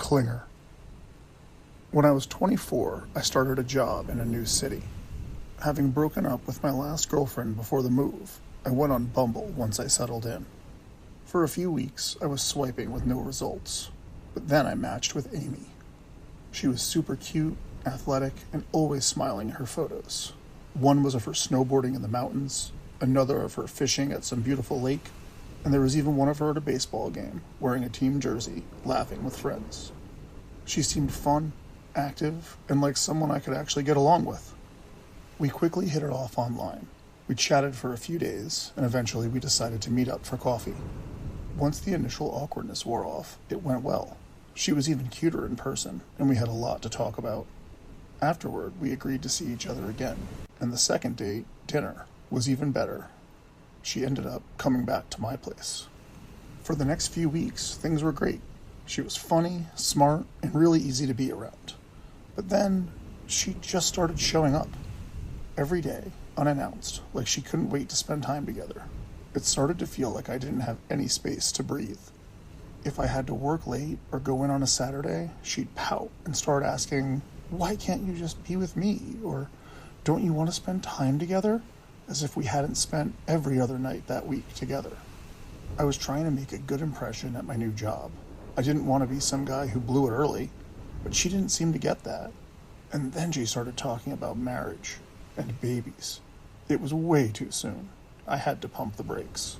clinger. When I was 24, I started a job in a new city. Having broken up with my last girlfriend before the move, I went on Bumble once I settled in. For a few weeks, I was swiping with no results, but then I matched with Amy. She was super cute, athletic, and always smiling in her photos. One was of her snowboarding in the mountains, another of her fishing at some beautiful lake, and there was even one of her at a baseball game, wearing a team jersey, laughing with friends. She seemed fun, active, and like someone I could actually get along with. We quickly hit it off online. We chatted for a few days, and eventually we decided to meet up for coffee. Once the initial awkwardness wore off, it went well. She was even cuter in person, and we had a lot to talk about. Afterward, we agreed to see each other again, and the second date, dinner, was even better. She ended up coming back to my place. For the next few weeks, things were great. She was funny, smart, and really easy to be around. But then, she just started showing up. Every day, unannounced, like she couldn't wait to spend time together. It started to feel like I didn't have any space to breathe. If I had to work late or go in on a Saturday, she'd pout and start asking, "Why can't you just be with me?" Or, "Don't you want to spend time together?" As if we hadn't spent every other night that week together. I was trying to make a good impression at my new job. I didn't want to be some guy who blew it early, but she didn't seem to get that. And then she started talking about marriage and babies. It was way too soon. I had to pump the brakes.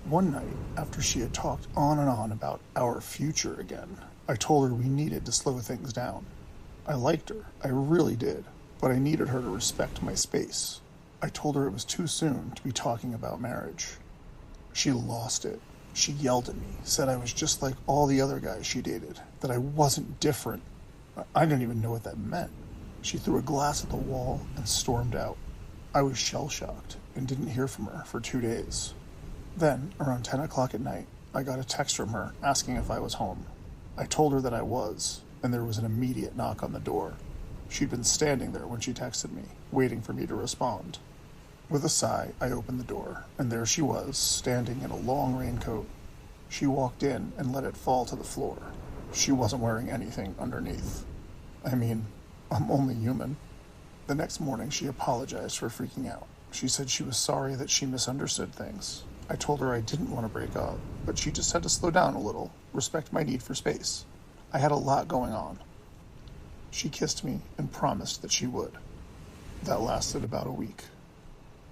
One night, after she had talked on and on about our future again, I told her we needed to slow things down. I liked her, I really did, but I needed her to respect my space. I told her it was too soon to be talking about marriage. She lost it. She yelled at me, said I was just like all the other guys she dated, that I wasn't different. I didn't even know what that meant. She threw a glass at the wall and stormed out. I was shell-shocked and didn't hear from her for 2 days. Then, around 10 o'clock at night, I got a text from her asking if I was home. I told her that I was, and there was an immediate knock on the door. She'd been standing there when she texted me, waiting for me to respond. With a sigh, I opened the door, and there she was, standing in a long raincoat. She walked in and let it fall to the floor. She wasn't wearing anything underneath. I mean, I'm only human. The next morning, she apologized for freaking out. She said she was sorry that she misunderstood things. I told her I didn't want to break up, but she just had to slow down a little, respect my need for space. I had a lot going on. She kissed me and promised that she would. That lasted about a week.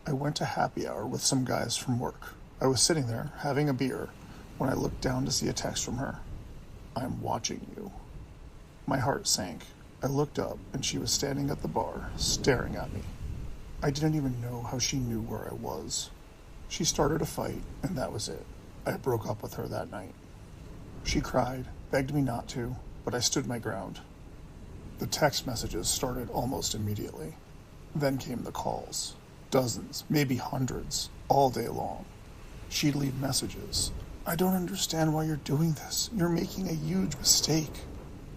I went to happy hour with some guys from work. I was sitting there, having a beer, when I looked down to see a text from her. "I'm watching you." My heart sank. I looked up, and she was standing at the bar, staring at me. I didn't even know how she knew where I was. She started a fight, and that was it. I broke up with her that night. She cried, begged me not to, but I stood my ground. The text messages started almost immediately. Then came the calls. Dozens, maybe hundreds, all day long. She'd leave messages. "I don't understand why you're doing this. You're making a huge mistake."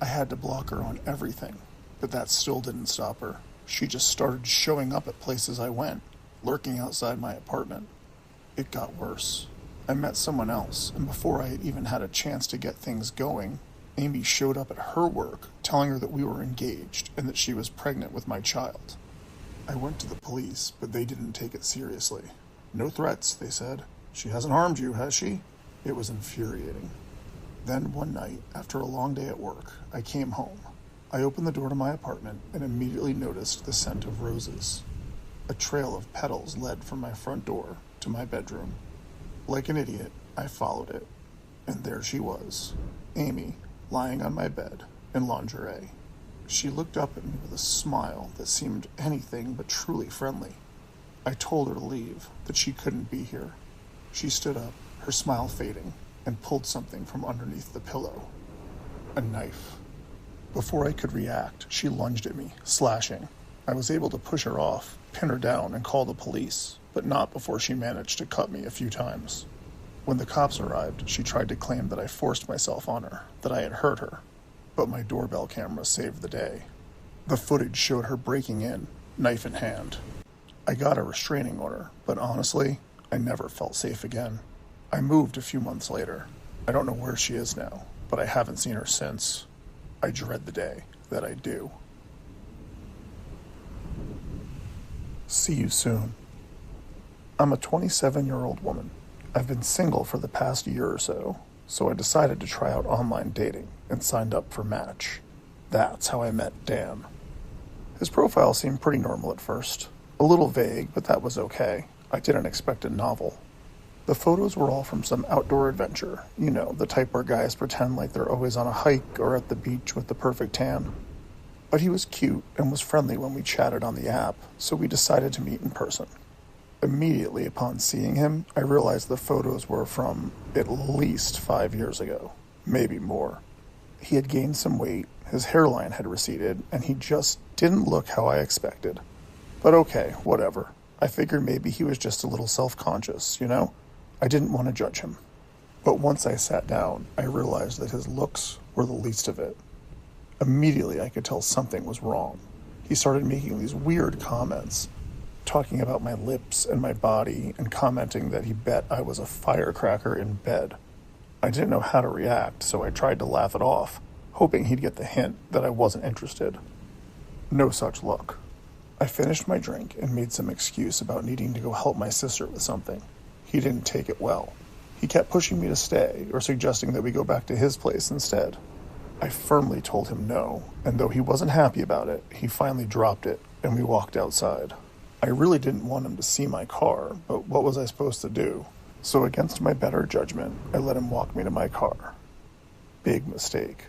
I had to block her on everything, but that still didn't stop her. She just started showing up at places I went, lurking outside my apartment. It got worse. I met someone else, and before I had even had a chance to get things going, Amy showed up at her work, telling her that we were engaged and that she was pregnant with my child. I went to the police, but they didn't take it seriously. "No threats," they said. "She hasn't harmed you, has she?" It was infuriating. Then one night, after a long day at work, I came home. I opened the door to my apartment and immediately noticed the scent of roses. A trail of petals led from my front door to my bedroom. Like an idiot, I followed it. And there she was, Amy, lying on my bed in lingerie. She looked up at me with a smile that seemed anything but truly friendly. I told her to leave, that she couldn't be here. She stood up, her smile fading, and pulled something from underneath the pillow. A knife. Before I could react, she lunged at me, slashing. I was able to push her off, pin her down, and call the police, but not before she managed to cut me a few times. When the cops arrived, she tried to claim that I forced myself on her, that I had hurt her, but my doorbell camera saved the day. The footage showed her breaking in, knife in hand. I got a restraining order, but honestly, I never felt safe again. I moved a few months later. I don't know where she is now, but I haven't seen her since. I dread the day that I do. See you soon. I'm a 27-year-old woman. I've been single for the past year or so I decided to try out online dating and signed up for Match. That's how I met Dan. His profile seemed pretty normal at first. A little vague, but that was okay. I didn't expect a novel. The photos were all from some outdoor adventure, you know, the type where guys pretend like they're always on a hike or at the beach with the perfect tan. But he was cute and was friendly when we chatted on the app, so we decided to meet in person. Immediately upon seeing him, I realized the photos were from at least 5 years ago, maybe more. He had gained some weight, his hairline had receded, and he just didn't look how I expected. But okay, whatever. I figured maybe he was just a little self-conscious, you know? I didn't want to judge him. But once I sat down, I realized that his looks were the least of it. Immediately, I could tell something was wrong. He started making these weird comments, talking about my lips and my body and commenting that he bet I was a firecracker in bed. I didn't know how to react, so I tried to laugh it off, hoping he'd get the hint that I wasn't interested. No such luck. I finished my drink and made some excuse about needing to go help my sister with something. He didn't take it well. He kept pushing me to stay or suggesting that we go back to his place instead. I firmly told him no, and though he wasn't happy about it, he finally dropped it and we walked outside. I really didn't want him to see my car, but what was I supposed to do? So against my better judgment, I let him walk me to my car. Big mistake.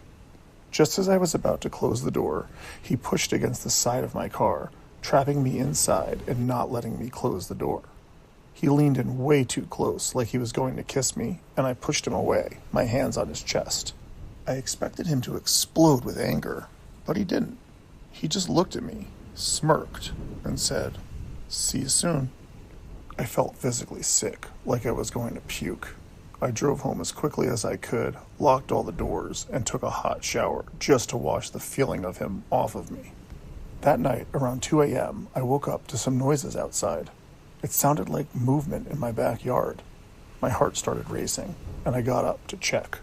Just as I was about to close the door, he pushed against the side of my car, trapping me inside and not letting me close the door. He leaned in way too close, like he was going to kiss me, and I pushed him away, my hands on his chest. I expected him to explode with anger, but he didn't. He just looked at me, smirked, and said, "See you soon." I felt physically sick, like I was going to puke. I drove home as quickly as I could, locked all the doors, and took a hot shower just to wash the feeling of him off of me. That night, around 2 a.m., I woke up to some noises outside. It sounded like movement in my backyard. My heart started racing, and I got up to check.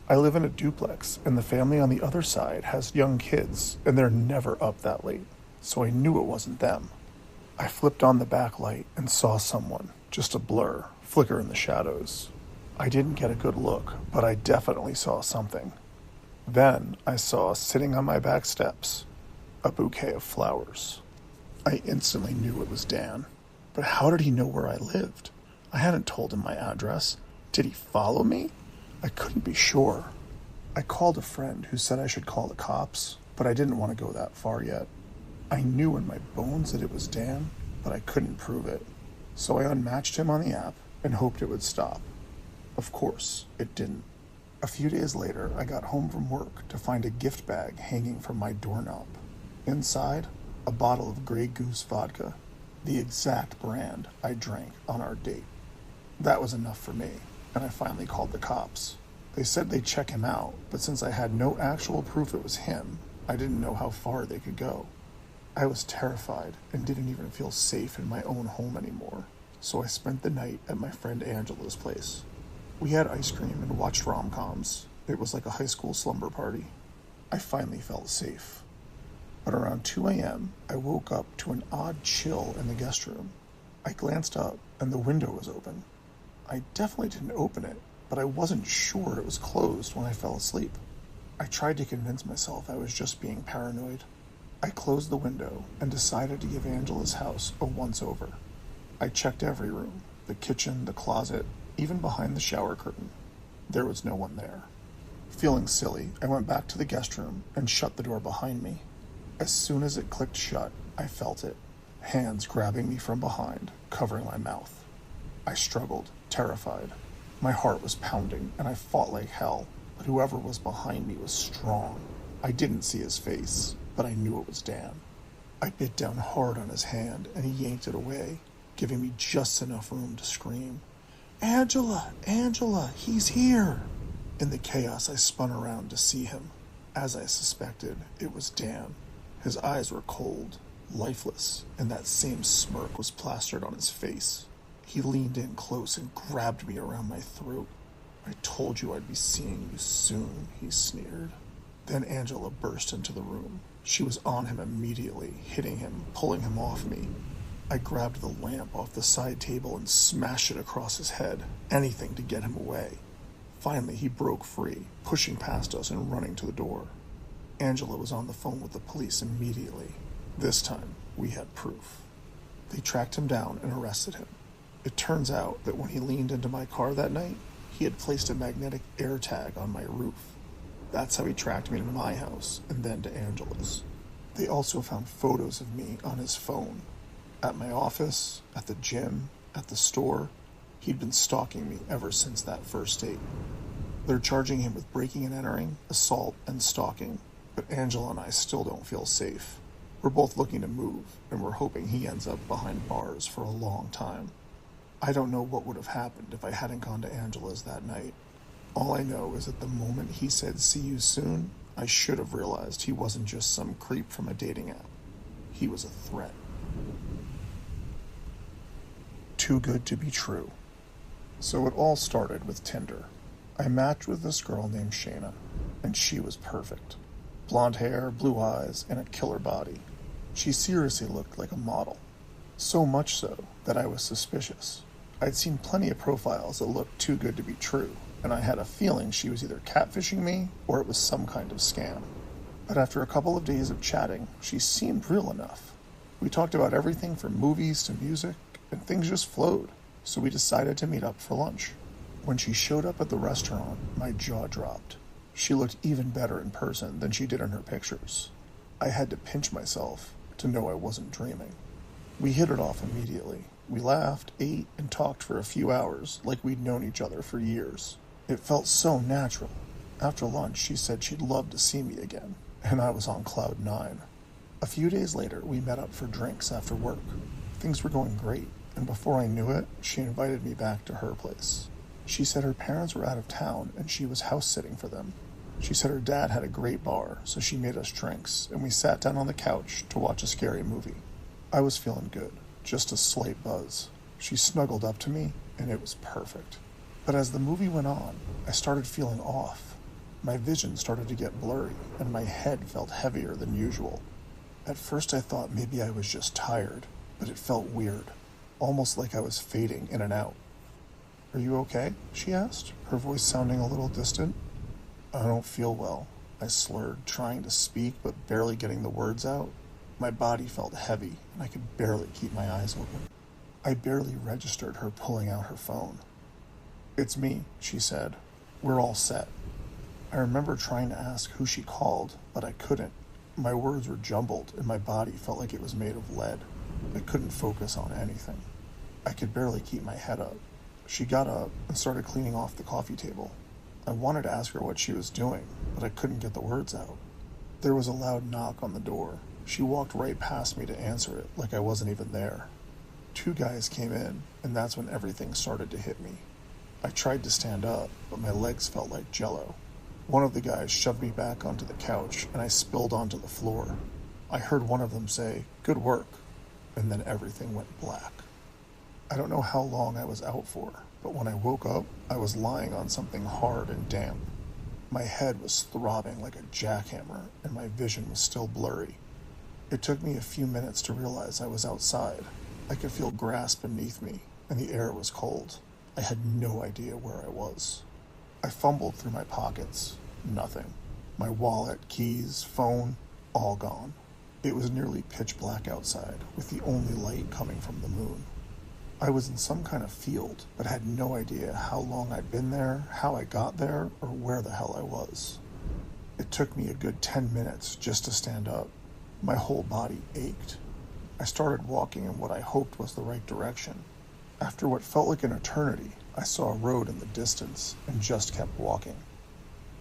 I live in a duplex, and the family on the other side has young kids, and they're never up that late, so I knew it wasn't them. I flipped on the backlight and saw someone, just a blur, flicker in the shadows. I didn't get a good look, but I definitely saw something. Then I saw, sitting on my back steps, a bouquet of flowers. I instantly knew it was Dan. But how did he know where I lived? I hadn't told him my address. Did he follow me? I couldn't be sure. I called a friend who said I should call the cops, but I didn't want to go that far yet. I knew in my bones that it was Dan, but I couldn't prove it. So I unmatched him on the app and hoped it would stop. Of course, it didn't. A few days later, I got home from work to find a gift bag hanging from my doorknob. Inside, a bottle of Grey Goose vodka, the exact brand I drank on our date. That was enough for me, and I finally called the cops. They said they'd check him out, but since I had no actual proof it was him, I didn't know how far they could go. I was terrified and didn't even feel safe in my own home anymore, so I spent the night at my friend Angela's place. We had ice cream and watched rom-coms. It was like a high school slumber party. I finally felt safe. But around 2 a.m., I woke up to an odd chill in the guest room. I glanced up, and the window was open. I definitely didn't open it, but I wasn't sure it was closed when I fell asleep. I tried to convince myself I was just being paranoid. I closed the window and decided to give Angela's house a once-over. I checked every room, the kitchen, the closet, even behind the shower curtain. There was no one there. Feeling silly, I went back to the guest room and shut the door behind me. As soon as it clicked shut, I felt it, hands grabbing me from behind, covering my mouth. I struggled, terrified. My heart was pounding, and I fought like hell, but whoever was behind me was strong. I didn't see his face, but I knew it was Dan. I bit down hard on his hand, and he yanked it away, giving me just enough room to scream, "Angela! Angela! He's here!" In the chaos, I spun around to see him. As I suspected, it was Dan. His eyes were cold, lifeless, and that same smirk was plastered on his face. He leaned in close and grabbed me around my throat. "I told you I'd be seeing you soon," he sneered. Then Angela burst into the room. She was on him immediately, hitting him, pulling him off me. I grabbed the lamp off the side table and smashed it across his head, anything to get him away. Finally, he broke free, pushing past us and running to the door. Angela was on the phone with the police immediately. This time, we had proof. They tracked him down and arrested him. It turns out that when he leaned into my car that night, he had placed a magnetic air tag on my roof. That's how he tracked me to my house and then to Angela's. They also found photos of me on his phone. At my office, at the gym, at the store. He'd been stalking me ever since that first date. They're charging him with breaking and entering, assault, and stalking, but Angela and I still don't feel safe. We're both looking to move, and we're hoping he ends up behind bars for a long time. I don't know what would have happened if I hadn't gone to Angela's that night. All I know is that the moment he said "see you soon," I should have realized he wasn't just some creep from a dating app. He was a threat. Too good to be true. So it all started with Tinder. I matched with this girl named Shayna, and she was perfect. Blonde hair, blue eyes, and a killer body. She seriously looked like a model. So much so that I was suspicious. I'd seen plenty of profiles that looked too good to be true, and I had a feeling she was either catfishing me or it was some kind of scam. But after a couple of days of chatting, she seemed real enough. We talked about everything from movies to music, and things just flowed, so we decided to meet up for lunch. When she showed up at the restaurant, my jaw dropped. She looked even better in person than she did in her pictures. I had to pinch myself to know I wasn't dreaming. We hit it off immediately. We laughed, ate, and talked for a few hours like we'd known each other for years. It felt so natural. After lunch, she said she'd love to see me again, and I was on cloud 9. A few days later, we met up for drinks after work. Things were going great, and before I knew it, she invited me back to her place. She said her parents were out of town and she was house sitting for them. She said her dad had a great bar, so she made us drinks, and we sat down on the couch to watch a scary movie. I was feeling good, just a slight buzz. She snuggled up to me, and it was perfect. But as the movie went on, I started feeling off. My vision started to get blurry, and my head felt heavier than usual. At first I thought maybe I was just tired, but it felt weird, almost like I was fading in and out. "Are you okay?" she asked, her voice sounding a little distant. "I don't feel well," I slurred, trying to speak but barely getting the words out. My body felt heavy, and I could barely keep my eyes open. I barely registered her pulling out her phone. "It's me," she said. "We're all set." I remember trying to ask who she called, but I couldn't. My words were jumbled, and my body felt like it was made of lead. I couldn't focus on anything. I could barely keep my head up. She got up and started cleaning off the coffee table. I wanted to ask her what she was doing, but I couldn't get the words out. There was a loud knock on the door. She walked right past me to answer it, like I wasn't even there. 2 guys came in, and that's when everything started to hit me. I tried to stand up, but my legs felt like jello. One of the guys shoved me back onto the couch, and I spilled onto the floor. I heard one of them say, "Good work," and then everything went black. I don't know how long I was out for, but when I woke up, I was lying on something hard and damp. My head was throbbing like a jackhammer, and my vision was still blurry. It took me a few minutes to realize I was outside. I could feel grass beneath me, and the air was cold. I had no idea where I was. I fumbled through my pockets. Nothing. My wallet, keys, phone, all gone. It was nearly pitch black outside, with the only light coming from the moon. I was in some kind of field, but had no idea how long I'd been there, how I got there, or where the hell I was. It took me a good 10 minutes just to stand up. My whole body ached. I started walking in what I hoped was the right direction. After what felt like an eternity, I saw a road in the distance and just kept walking.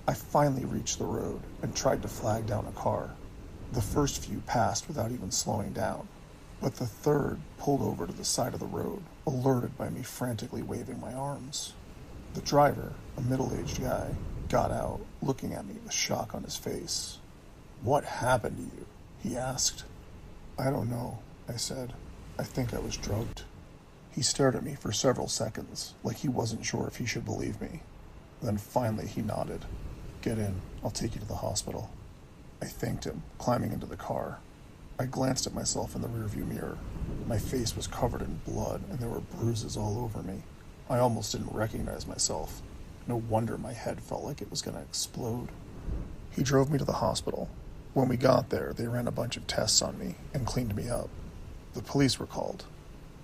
I finally reached the road and tried to flag down a car. The first few passed without even slowing down, but the third pulled over to the side of the road, alerted by me frantically waving my arms. The driver, a middle-aged guy, got out, looking at me with shock on his face. "What happened to you?" he asked. "I don't know," I said. "I think I was drugged." He stared at me for several seconds, like he wasn't sure if he should believe me. Then finally he nodded. "Get in, I'll take you to the hospital." I thanked him, climbing into the car. I glanced at myself in the rearview mirror. My face was covered in blood, and there were bruises all over me. I almost didn't recognize myself. No wonder my head felt like it was going to explode. He drove me to the hospital. When we got there, they ran a bunch of tests on me and cleaned me up. The police were called.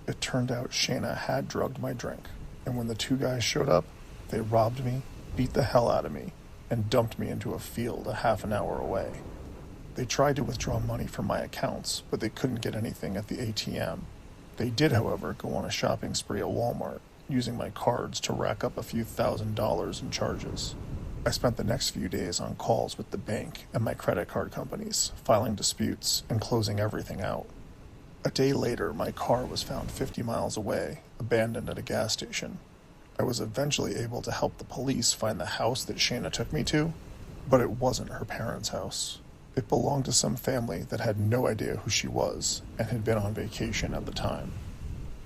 It turned out Shayna had drugged my drink, and when the two guys showed up, they robbed me, beat the hell out of me, and dumped me into a field a half an hour away. They tried to withdraw money from my accounts, but they couldn't get anything at the ATM. They did, however, go on a shopping spree at Walmart, using my cards to rack up a few $1,000s in charges. I spent the next few days on calls with the bank and my credit card companies, filing disputes and closing everything out. A day later, my car was found 50 miles away, abandoned at a gas station. I was eventually able to help the police find the house that Shayna took me to, but it wasn't her parents' house. It belonged to some family that had no idea who she was and had been on vacation at the time.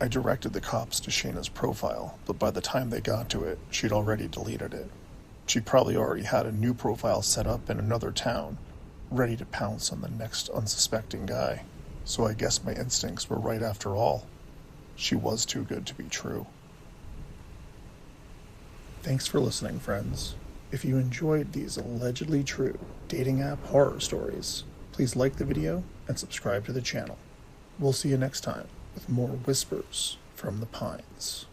I directed the cops to Shayna's profile, but by the time they got to it, she'd already deleted it. She probably already had a new profile set up in another town, ready to pounce on the next unsuspecting guy. So I guess my instincts were right after all. She was too good to be true. Thanks for listening, friends. If you enjoyed these allegedly true dating app horror stories, please like the video and subscribe to the channel. We'll see you next time with more whispers from the pines.